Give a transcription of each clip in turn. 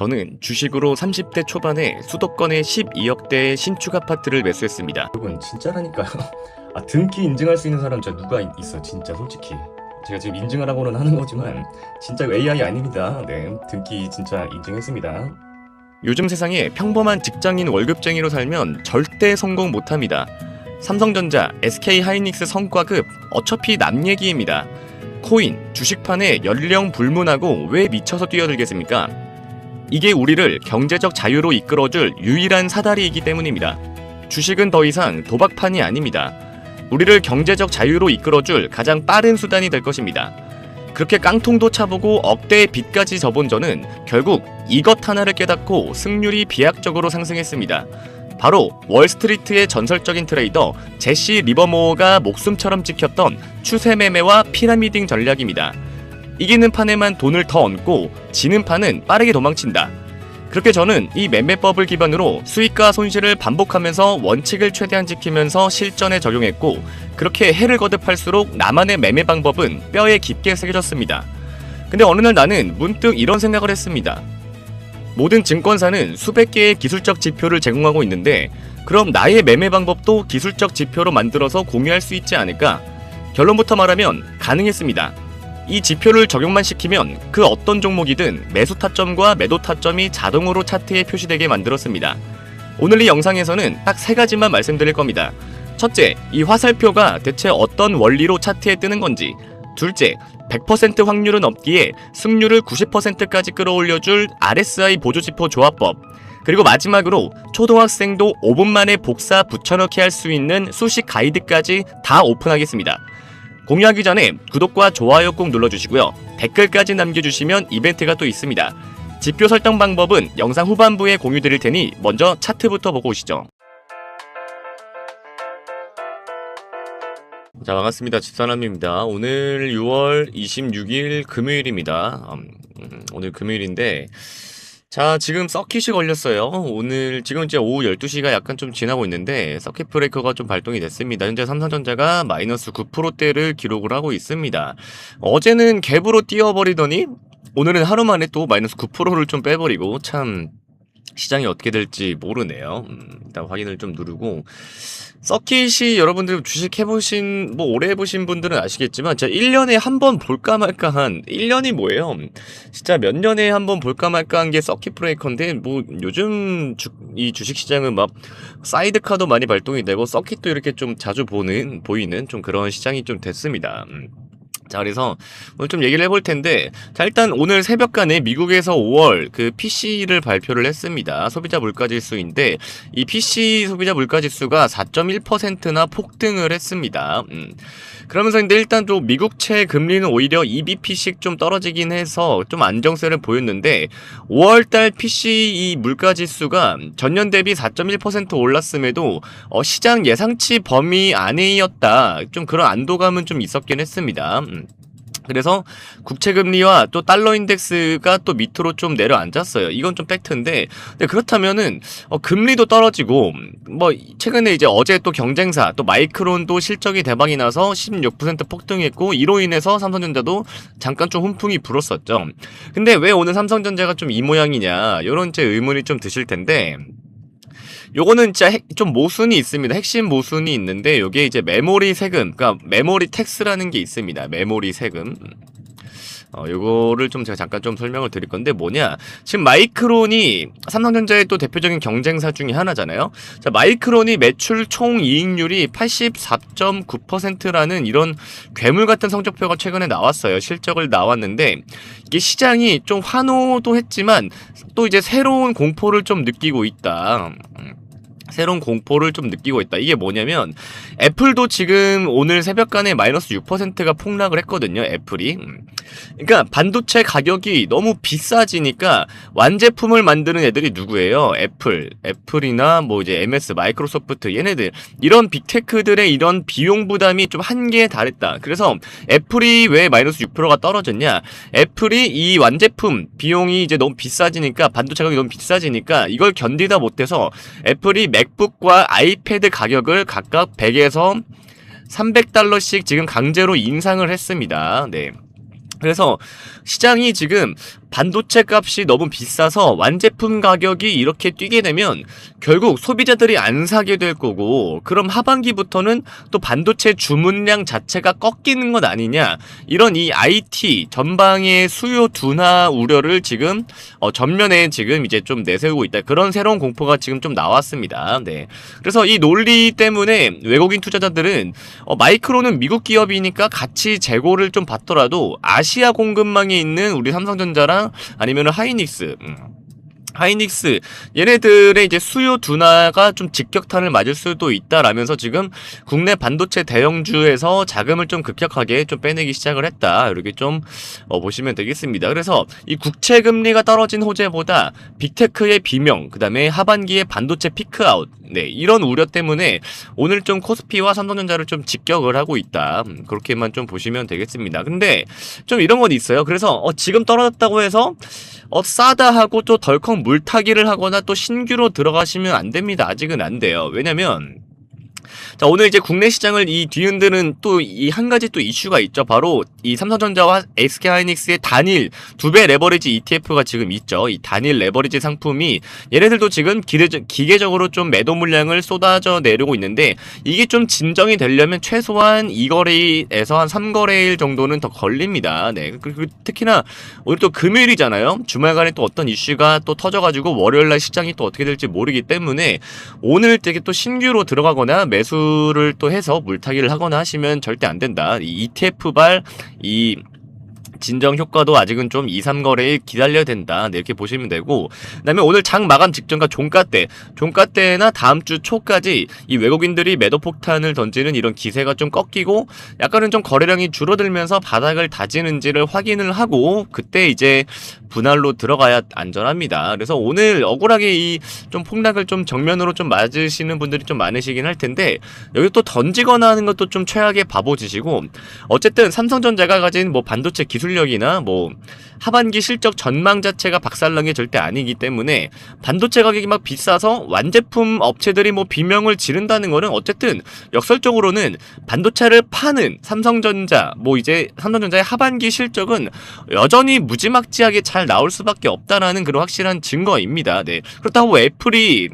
저는 주식으로 30대 초반에 수도권의 12억대의 신축 아파트를 매수했습니다. 여러분 진짜라니까요. 등기 인증할 수 있는 사람 진짜 누가 있어 진짜 솔직히. 제가 지금 인증을 하고는 하는 거지만 진짜 AI 아닙니다. 네, 등기 진짜 인증했습니다. 요즘 세상에 평범한 직장인 월급쟁이로 살면 절대 성공 못합니다. 삼성전자, SK하이닉스 성과급 어차피 남 얘기입니다. 코인, 주식판에 연령 불문하고 왜 미쳐서 뛰어들겠습니까? 이게 우리를 경제적 자유로 이끌어줄 유일한 사다리이기 때문입니다. 주식은 더 이상 도박판이 아닙니다. 우리를 경제적 자유로 이끌어줄 가장 빠른 수단이 될 것입니다. 그렇게 깡통도 차보고 억대의 빚까지 져본 저는 결국 이것 하나를 깨닫고 승률이 비약적으로 상승했습니다. 바로 월스트리트의 전설적인 트레이더 제시 리버모어가 목숨처럼 지켰던 추세 매매와 피라미딩 전략입니다. 이기는 판에만 돈을 더 얹고 지는 판은 빠르게 도망친다. 그렇게 저는 이 매매법을 기반으로 수익과 손실을 반복하면서 원칙을 최대한 지키면서 실전에 적용했고, 그렇게 해를 거듭할수록 나만의 매매 방법은 뼈에 깊게 새겨졌습니다. 근데 어느 날 나는 문득 이런 생각을 했습니다. 모든 증권사는 수백 개의 기술적 지표를 제공하고 있는데 그럼 나의 매매 방법도 기술적 지표로 만들어서 공유할 수 있지 않을까? 결론부터 말하면 가능했습니다. 이 지표를 적용만 시키면 그 어떤 종목이든 매수 타점과 매도 타점이 자동으로 차트에 표시되게 만들었습니다. 오늘 이 영상에서는 딱 세 가지만 말씀드릴 겁니다. 첫째, 이 화살표가 대체 어떤 원리로 차트에 뜨는 건지. 둘째, 100% 확률은 없기에 승률을 90%까지 끌어올려줄 RSI 보조지표 조합법. 그리고 마지막으로 초등학생도 5분 만에 복사 붙여넣기 할 수 있는 수식 가이드까지 다 오픈하겠습니다. 공유하기 전에 구독과 좋아요 꼭 눌러주시고요. 댓글까지 남겨주시면 이벤트가 또 있습니다. 지표 설정 방법은 영상 후반부에 공유드릴 테니 먼저 차트부터 보고 오시죠. 자, 반갑습니다. 집사람입니다. 오늘 6월 26일 금요일입니다. 오늘 금요일인데, 자, 지금 서킷이 걸렸어요. 오늘 지금 이제 오후 12시가 약간 좀 지나고 있는데 서킷 브레이커가 좀 발동이 됐습니다. 현재 삼성전자가 마이너스 9%대를 기록을 하고 있습니다. 어제는 갭으로 뛰어버리더니 오늘은 하루 만에 또 마이너스 9%를 좀 빼버리고, 참 시장이 어떻게 될지 모르네요. 일단 확인을 좀 누르고, 서킷이 여러분들 주식 해보신, 오래 해보신 분들은 아시겠지만, 진짜 1년에 한 번 볼까 말까 한, 1년이 뭐예요? 진짜 몇 년에 한 번 볼까 말까 한 게 서킷 브레이커인데, 요즘 이 주식 시장은 막, 사이드카도 많이 발동이 되고, 서킷도 이렇게 좀 자주 보이는 좀 그런 시장이 좀 됐습니다. 자, 그래서 오늘 좀 얘기를 해볼 텐데, 자, 일단 오늘 새벽간에 미국에서 5월 그 PC를 발표를 했습니다. 소비자 물가지수인데, 이 PC 소비자 물가지수가 4.1%나 폭등을 했습니다. 그러면서 근데 일단 좀 미국채 금리는 오히려 2bp씩 좀 떨어지긴 해서 좀 안정세를 보였는데, 5월달 PC 이 물가지수가 전년 대비 4.1% 올랐음에도 시장 예상치 범위 안에였다. 좀 그런 안도감은 좀 있었긴 했습니다. 그래서 국채금리와 또 달러 인덱스가 또 밑으로 좀 내려앉았어요. 이건 좀 팩트인데, 근데 그렇다면은 금리도 떨어지고, 최근에 이제 어제 또 경쟁사 또 마이크론도 실적이 대박이 나서 16% 폭등했고, 이로 인해서 삼성전자도 잠깐 좀 훈풍이 불었었죠. 근데 왜 오늘 삼성전자가 좀 이 모양이냐, 요런 제 의문이 좀 드실 텐데, 요거는 진짜 좀 모순이 있습니다. 핵심 모순이 있는데, 요게 이제 메모리 세금, 그러니까 메모리 텍스라는 게 있습니다. 메모리 세금. 요거를 좀 제가 잠깐 좀 설명을 드릴 건데, 뭐냐, 지금 마이크론이 삼성전자의 또 대표적인 경쟁사 중에 하나잖아요. 자, 마이크론이 매출 총 이익률이 84.9%라는 이런 괴물 같은 성적표가 최근에 나왔어요. 실적을 나왔는데, 이게 시장이 좀 환호도 했지만 또 이제 새로운 공포를 좀 느끼고 있다. 새로운 공포를 좀 느끼고 있다. 이게 뭐냐면, 애플도 지금 오늘 새벽간에 마이너스 6%가 폭락을 했거든요. 애플이. 그러니까 반도체 가격이 너무 비싸지니까 완제품을 만드는 애들이 누구예요? 애플이나 이제 MS, 마이크로소프트, 얘네들, 이런 빅테크들의 이런 비용 부담이 좀 한계에 달했다. 그래서 애플이 왜 마이너스 6%가 떨어졌냐? 애플이 이 완제품 비용이 이제 너무 비싸지니까, 반도체 가격이 너무 비싸지니까 이걸 견디다 못해서 애플이 맥북과 아이패드 가격을 각각 100에서 300달러씩 지금 강제로 인상을 했습니다. 네. 그래서 시장이 지금 반도체 값이 너무 비싸서 완제품 가격이 이렇게 뛰게 되면 결국 소비자들이 안 사게 될 거고, 그럼 하반기부터는 또 반도체 주문량 자체가 꺾이는 것 아니냐, 이런 이 IT 전방의 수요 둔화 우려를 지금 전면에 지금 이제 좀 내세우고 있다. 그런 새로운 공포가 지금 좀 나왔습니다. 네. 그래서 이 논리 때문에 외국인 투자자들은 마이크론은 미국 기업이니까 같이 재고를 좀 받더라도 아시아 공급망에 있는 우리 삼성전자랑 아니면 하이닉스 얘네들의 이제 수요 둔화가 좀 직격탄을 맞을 수도 있다라면서 지금 국내 반도체 대형주에서 자금을 좀 급격하게 좀 빼내기 시작을 했다, 이렇게 좀 보시면 되겠습니다. 그래서 이 국채 금리가 떨어진 호재보다 빅테크의 비명, 그 다음에 하반기에 반도체 피크아웃, 네, 이런 우려 때문에 오늘 좀 코스피와 삼성전자를 좀 직격을 하고 있다, 그렇게만 좀 보시면 되겠습니다. 근데 좀 이런 건 있어요. 그래서 지금 떨어졌다고 해서 싸다 하고 또 덜컥 물타기를 하거나 또 신규로 들어가시면 안 됩니다. 아직은 안 돼요. 왜냐면 자, 오늘 이제 국내 시장을 이 뒤흔드는 또 이 한 가지 또 이슈가 있죠. 바로 이 삼성전자와 SK하이닉스의 단일 2배 레버리지 ETF가 지금 있죠. 이 단일 레버리지 상품이 얘네들도 지금 기계적으로 좀 매도 물량을 쏟아져 내려고 있는데, 이게 좀 진정이 되려면 최소한 2거래일에서 한 3거래일 정도는 더 걸립니다. 네. 그리고 특히나 오늘 또 금요일이잖아요. 주말간에 또 어떤 이슈가 또 터져가지고 월요일날 시장이 또 어떻게 될지 모르기 때문에 오늘 되게 또 신규로 들어가거나 매수를 또 해서 물타기를 하거나 하시면 절대 안 된다. 이 ETF발 이 진정 효과도 아직은 좀 2, 3거래일 기다려야 된다, 네, 이렇게 보시면 되고, 그 다음에 오늘 장 마감 직전과 종가때나 다음 주 초까지 이 외국인들이 매도 폭탄을 던지는 이런 기세가 좀 꺾이고 약간은 좀 거래량이 줄어들면서 바닥을 다지는지를 확인을 하고 그때 이제 분할로 들어가야 안전합니다. 그래서 오늘 억울하게 이 좀 폭락을 좀 정면으로 좀 맞으시는 분들이 좀 많으시긴 할 텐데, 여기 또 던지거나 하는 것도 좀 최악의 바보짓이고, 어쨌든 삼성전자가 가진 뭐 반도체 기술력이나 뭐 하반기 실적 전망 자체가 박살난 게 절대 아니기 때문에 반도체 가격이 막 비싸서 완제품 업체들이 뭐 비명을 지른다는 거는 어쨌든 역설적으로는 반도체를 파는 삼성전자, 뭐 이제 삼성전자의 하반기 실적은 여전히 무지막지하게 잘 나올 수밖에 없다라는 그런 확실한 증거입니다. 네. 그렇다고 애플이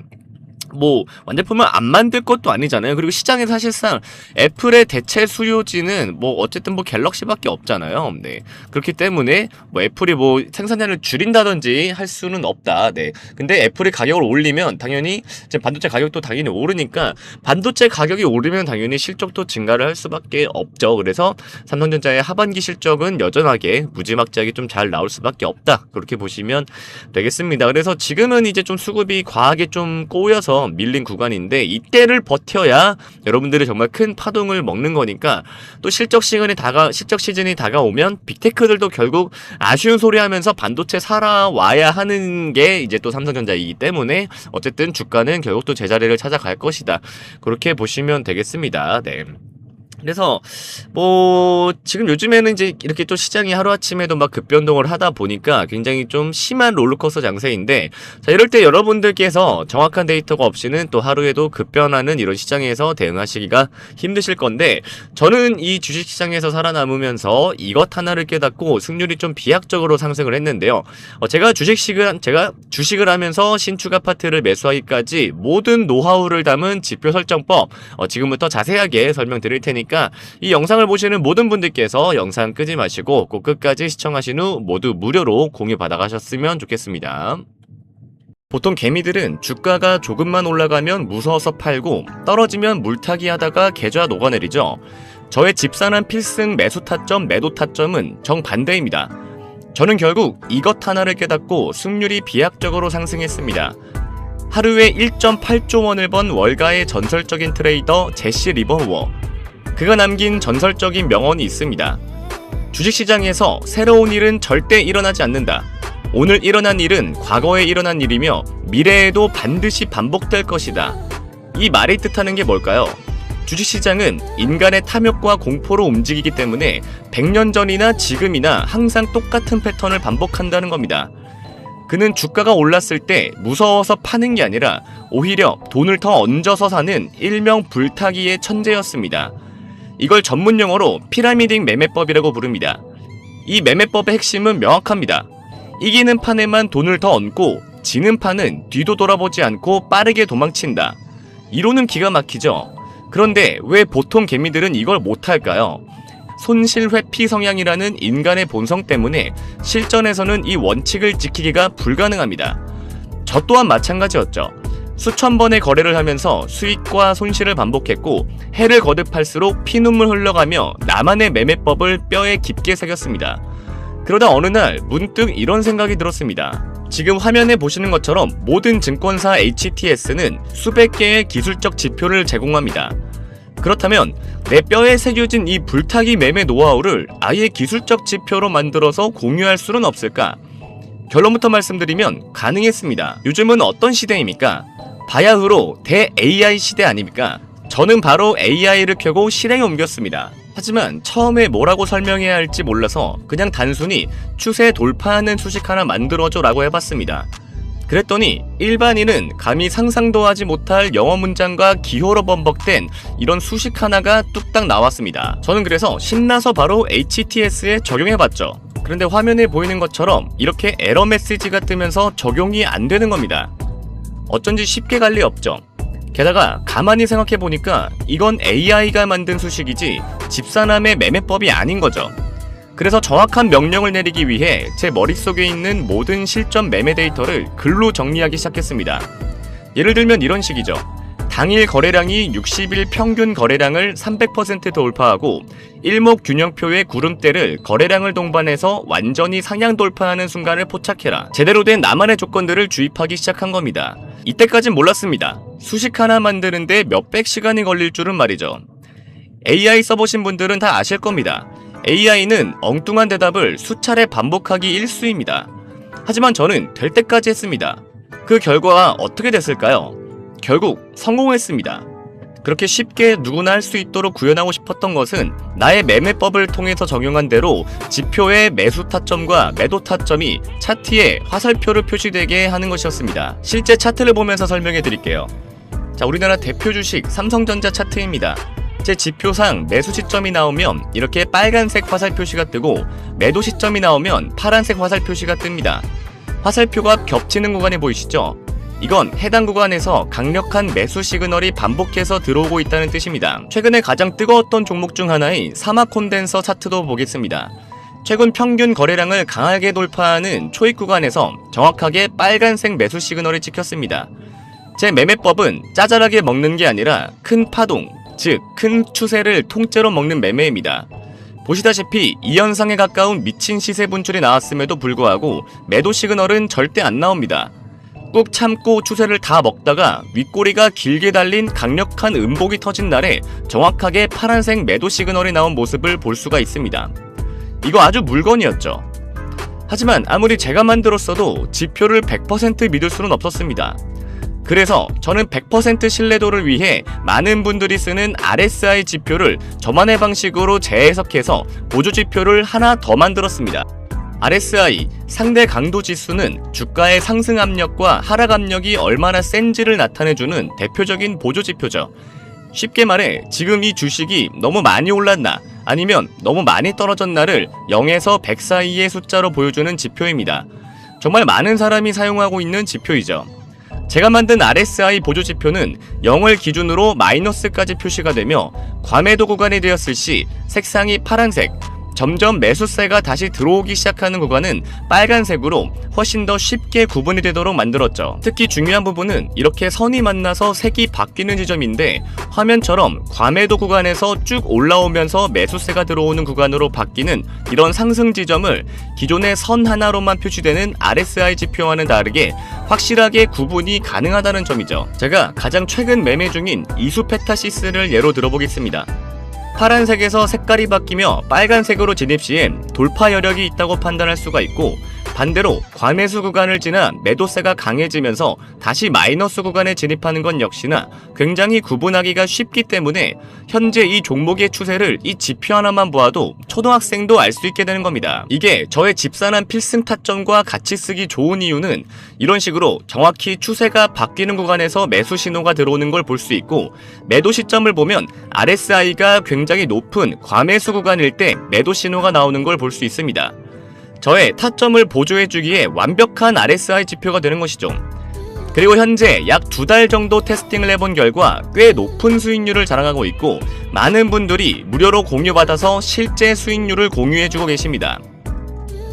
뭐 완제품을 안 만들 것도 아니잖아요. 그리고 시장에 사실상 애플의 대체 수요지는 뭐 어쨌든 뭐 갤럭시밖에 없잖아요. 네. 그렇기 때문에 뭐 애플이 뭐 생산량을 줄인다든지 할 수는 없다. 네. 근데 애플이 가격을 올리면 당연히 지금 반도체 가격도 당연히 오르니까 반도체 가격이 오르면 당연히 실적도 증가를 할 수밖에 없죠. 그래서 삼성전자의 하반기 실적은 여전하게 무지막지하게 좀 잘 나올 수밖에 없다, 그렇게 보시면 되겠습니다. 그래서 지금은 이제 좀 수급이 과하게 좀 꼬여서 밀린 구간인데, 이때를 버텨야 여러분들이 정말 큰 파동을 먹는 거니까, 또 실적 시즌이 다가오면 빅테크들도 결국 아쉬운 소리 하면서 반도체 살아와야 하는 게 이제 또 삼성전자이기 때문에 어쨌든 주가는 결국 또 제자리를 찾아갈 것이다, 그렇게 보시면 되겠습니다. 네. 그래서 뭐 지금 요즘에는 이제 이렇게 또 시장이 하루아침에도 막 급변동을 하다 보니까 굉장히 좀 심한 롤러코스터 장세인데, 자, 이럴 때 여러분들께서 정확한 데이터가 없이는 또 하루에도 급변하는 이런 시장에서 대응하시기가 힘드실 건데, 저는 이 주식시장에서 살아남으면서 이것 하나를 깨닫고 승률이 좀 비약적으로 상승을 했는데요. 제가 주식을 하면서 신축 아파트를 매수하기까지 모든 노하우를 담은 지표 설정법 지금부터 자세하게 설명드릴 테니까 이 영상을 보시는 모든 분들께서 영상 끄지 마시고 꼭 끝까지 시청하신 후 모두 무료로 공유 받아가셨으면 좋겠습니다. 보통 개미들은 주가가 조금만 올라가면 무서워서 팔고 떨어지면 물타기 하다가 계좌 녹아내리죠. 저의 집산한 필승 매수 타점, 매도 타점은 정반대입니다. 저는 결국 이것 하나를 깨닫고 승률이 비약적으로 상승했습니다. 하루에 1.8조 원을 번 월가의 전설적인 트레이더 제시 리버워. 그가 남긴 전설적인 명언이 있습니다. 주식시장에서 새로운 일은 절대 일어나지 않는다. 오늘 일어난 일은 과거에 일어난 일이며 미래에도 반드시 반복될 것이다. 이 말이 뜻하는 게 뭘까요? 주식시장은 인간의 탐욕과 공포로 움직이기 때문에 100년 전이나 지금이나 항상 똑같은 패턴을 반복한다는 겁니다. 그는 주가가 올랐을 때 무서워서 파는 게 아니라 오히려 돈을 더 얹어서 사는 일명 불타기의 천재였습니다. 이걸 전문용어로 피라미딩 매매법이라고 부릅니다. 이 매매법의 핵심은 명확합니다. 이기는 판에만 돈을 더 얹고 지는 판은 뒤도 돌아보지 않고 빠르게 도망친다. 이론은 기가 막히죠. 그런데 왜 보통 개미들은 이걸 못할까요? 손실 회피 성향이라는 인간의 본성 때문에 실전에서는 이 원칙을 지키기가 불가능합니다. 저 또한 마찬가지였죠. 수천 번의 거래를 하면서 수익과 손실을 반복했고 해를 거듭할수록 피눈물 흘러가며 나만의 매매법을 뼈에 깊게 새겼습니다. 그러다 어느 날 문득 이런 생각이 들었습니다. 지금 화면에 보시는 것처럼 모든 증권사 HTS는 수백 개의 기술적 지표를 제공합니다. 그렇다면 내 뼈에 새겨진 이 불타기 매매 노하우를 아예 기술적 지표로 만들어서 공유할 수는 없을까? 결론부터 말씀드리면 가능했습니다. 요즘은 어떤 시대입니까? 바야흐로 대 AI 시대 아닙니까? 저는 바로 AI를 켜고 실행에 옮겼습니다. 하지만 처음에 뭐라고 설명해야 할지 몰라서 그냥 단순히 추세 돌파하는 수식 하나 만들어줘 라고 해봤습니다. 그랬더니 일반인은 감히 상상도 하지 못할 영어 문장과 기호로 범벅된 이런 수식 하나가 뚝딱 나왔습니다. 저는 그래서 신나서 바로 HTS에 적용해봤죠. 그런데 화면에 보이는 것처럼 이렇게 에러 메시지가 뜨면서 적용이 안 되는 겁니다. 어쩐지 쉽게 갈 리 없죠. 게다가 가만히 생각해보니까 이건 AI가 만든 수식이지 집사남의 매매법이 아닌 거죠. 그래서 정확한 명령을 내리기 위해 제 머릿속에 있는 모든 실전 매매 데이터를 글로 정리하기 시작했습니다. 예를 들면 이런 식이죠. 당일 거래량이 60일 평균 거래량을 300% 돌파하고 일목균형표의 구름대를 거래량을 동반해서 완전히 상향 돌파하는 순간을 포착해라. 제대로 된 나만의 조건들을 주입하기 시작한 겁니다. 이때까진 몰랐습니다. 수식 하나 만드는데 몇백 시간이 걸릴 줄은 말이죠. AI 써보신 분들은 다 아실 겁니다. AI는 엉뚱한 대답을 수차례 반복하기 일쑤입니다. 하지만 저는 될 때까지 했습니다. 그 결과가 어떻게 됐을까요? 결국 성공했습니다. 그렇게 쉽게 누구나 할 수 있도록 구현하고 싶었던 것은 나의 매매법을 통해서 적용한 대로 지표의 매수 타점과 매도 타점이 차트에 화살표로 표시되게 하는 것이었습니다. 실제 차트를 보면서 설명해 드릴게요. 자, 우리나라 대표 주식 삼성전자 차트입니다. 제 지표상 매수 시점이 나오면 이렇게 빨간색 화살 표시가 뜨고 매도 시점이 나오면 파란색 화살 표시가 뜹니다. 화살표가 겹치는 구간이 보이시죠? 이건 해당 구간에서 강력한 매수 시그널이 반복해서 들어오고 있다는 뜻입니다. 최근에 가장 뜨거웠던 종목 중 하나인 사막 콘덴서 차트도 보겠습니다. 최근 평균 거래량을 강하게 돌파하는 초입 구간에서 정확하게 빨간색 매수 시그널이 찍혔습니다. 제 매매법은 짜잘하게 먹는 게 아니라 큰 파동, 즉 큰 추세를 통째로 먹는 매매입니다. 보시다시피 이 현상에 가까운 미친 시세 분출이 나왔음에도 불구하고 매도 시그널은 절대 안 나옵니다. 꾹 참고 추세를 다 먹다가 윗꼬리가 길게 달린 강력한 음복이 터진 날에 정확하게 파란색 매도 시그널이 나온 모습을 볼 수가 있습니다. 이거 아주 물건이었죠. 하지만 아무리 제가 만들었어도 지표를 100% 믿을 수는 없었습니다. 그래서 저는 100% 신뢰도를 위해 많은 분들이 쓰는 RSI 지표를 저만의 방식으로 재해석해서 보조지표를 하나 더 만들었습니다. RSI, 상대 강도 지수는 주가의 상승 압력과 하락 압력이 얼마나 센지를 나타내주는 대표적인 보조지표죠. 쉽게 말해 지금 이 주식이 너무 많이 올랐나 아니면 너무 많이 떨어졌나를 0에서 100 사이의 숫자로 보여주는 지표입니다. 정말 많은 사람이 사용하고 있는 지표이죠. 제가 만든 RSI 보조지표는 0을 기준으로 마이너스까지 표시가 되며 과매도 구간이 되었을 시 색상이 파란색, 점점 매수세가 다시 들어오기 시작하는 구간은 빨간색으로 훨씬 더 쉽게 구분이 되도록 만들었죠. 특히 중요한 부분은 이렇게 선이 만나서 색이 바뀌는 지점인데 화면처럼 과매도 구간에서 쭉 올라오면서 매수세가 들어오는 구간으로 바뀌는 이런 상승 지점을 기존의 선 하나로만 표시되는 RSI 지표와는 다르게 확실하게 구분이 가능하다는 점이죠. 제가 가장 최근 매매 중인 이수페타시스를 예로 들어보겠습니다. 파란색에서 색깔이 바뀌며 빨간색으로 진입 시엔 돌파 여력이 있다고 판단할 수가 있고 반대로 과매수 구간을 지나 매도세가 강해지면서 다시 마이너스 구간에 진입하는 건 역시나 굉장히 구분하기가 쉽기 때문에 현재 이 종목의 추세를 이 지표 하나만 보아도 초등학생도 알 수 있게 되는 겁니다. 이게 저의 집산한 필승 타점과 같이 쓰기 좋은 이유는 이런 식으로 정확히 추세가 바뀌는 구간에서 매수 신호가 들어오는 걸 볼 수 있고, 매도 시점을 보면 RSI가 굉장히 높은 과매수 구간일 때 매도 신호가 나오는 걸 볼 수 있습니다. 저의 타점을 보조해주기에 완벽한 RSI 지표가 되는 것이죠. 그리고 현재 약 2달 정도 테스팅을 해본 결과 꽤 높은 수익률을 자랑하고 있고, 많은 분들이 무료로 공유받아서 실제 수익률을 공유해주고 계십니다.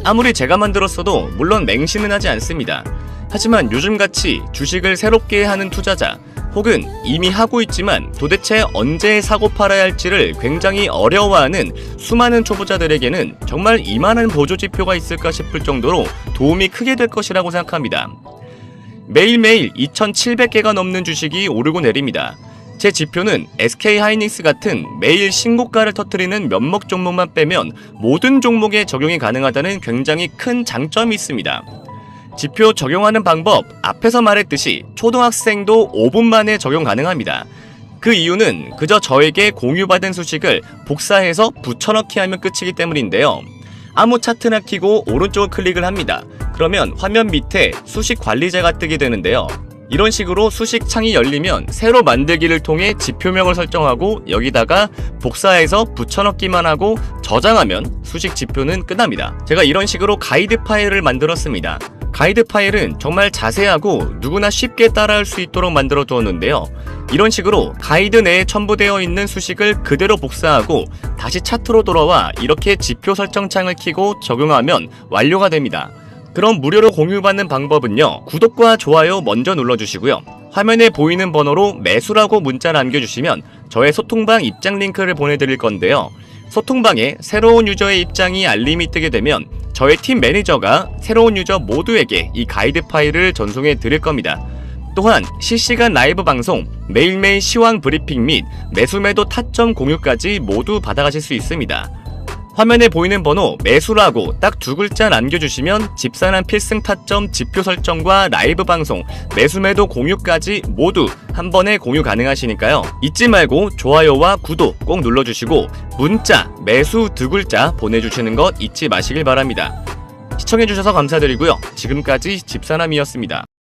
아무리 제가 만들었어도 물론 맹신은 하지 않습니다. 하지만 요즘같이 주식을 새롭게 하는 투자자, 혹은 이미 하고 있지만 도대체 언제 사고 팔아야 할지를 굉장히 어려워하는 수많은 초보자들에게는 정말 이만한 보조지표가 있을까 싶을 정도로 도움이 크게 될 것이라고 생각합니다. 매일매일 2,700개가 넘는 주식이 오르고 내립니다. 제 지표는 SK하이닉스 같은 매일 신고가를 터뜨리는 몇몇 종목만 빼면 모든 종목에 적용이 가능하다는 굉장히 큰 장점이 있습니다. 지표 적용하는 방법, 앞에서 말했듯이 초등학생도 5분 만에 적용 가능합니다. 그 이유는 그저 저에게 공유받은 수식을 복사해서 붙여넣기 하면 끝이기 때문인데요. 아무 차트나 켜고 오른쪽을 클릭을 합니다. 그러면 화면 밑에 수식 관리자가 뜨게 되는데요. 이런 식으로 수식 창이 열리면 새로 만들기를 통해 지표명을 설정하고 여기다가 복사해서 붙여넣기만 하고 저장하면 수식 지표는 끝납니다. 제가 이런 식으로 가이드 파일을 만들었습니다. 가이드 파일은 정말 자세하고 누구나 쉽게 따라할 수 있도록 만들어 두었는데요. 이런 식으로 가이드 내에 첨부되어 있는 수식을 그대로 복사하고 다시 차트로 돌아와 이렇게 지표 설정 창을 켜고 적용하면 완료가 됩니다. 그럼 무료로 공유받는 방법은요, 구독과 좋아요 먼저 눌러주시고요. 화면에 보이는 번호로 매수라고 문자 남겨주시면 저의 소통방 입장 링크를 보내드릴 건데요. 소통방에 새로운 유저의 입장이 알림이 뜨게 되면 저의 팀 매니저가 새로운 유저 모두에게 이 가이드 파일을 전송해 드릴 겁니다. 또한 실시간 라이브 방송, 매일매일 시황 브리핑 및 매수매도 타점 공유까지 모두 받아가실 수 있습니다. 화면에 보이는 번호 매수라고 딱 2글자 남겨주시면 집산한 필승 타점 지표 설정과 라이브 방송, 매수매도 공유까지 모두 한 번에 공유 가능하시니까요. 잊지 말고 좋아요와 구독 꼭 눌러주시고 문자 매수 2글자 보내주시는 것 잊지 마시길 바랍니다. 시청해주셔서 감사드리고요. 지금까지 집사남이었습니다.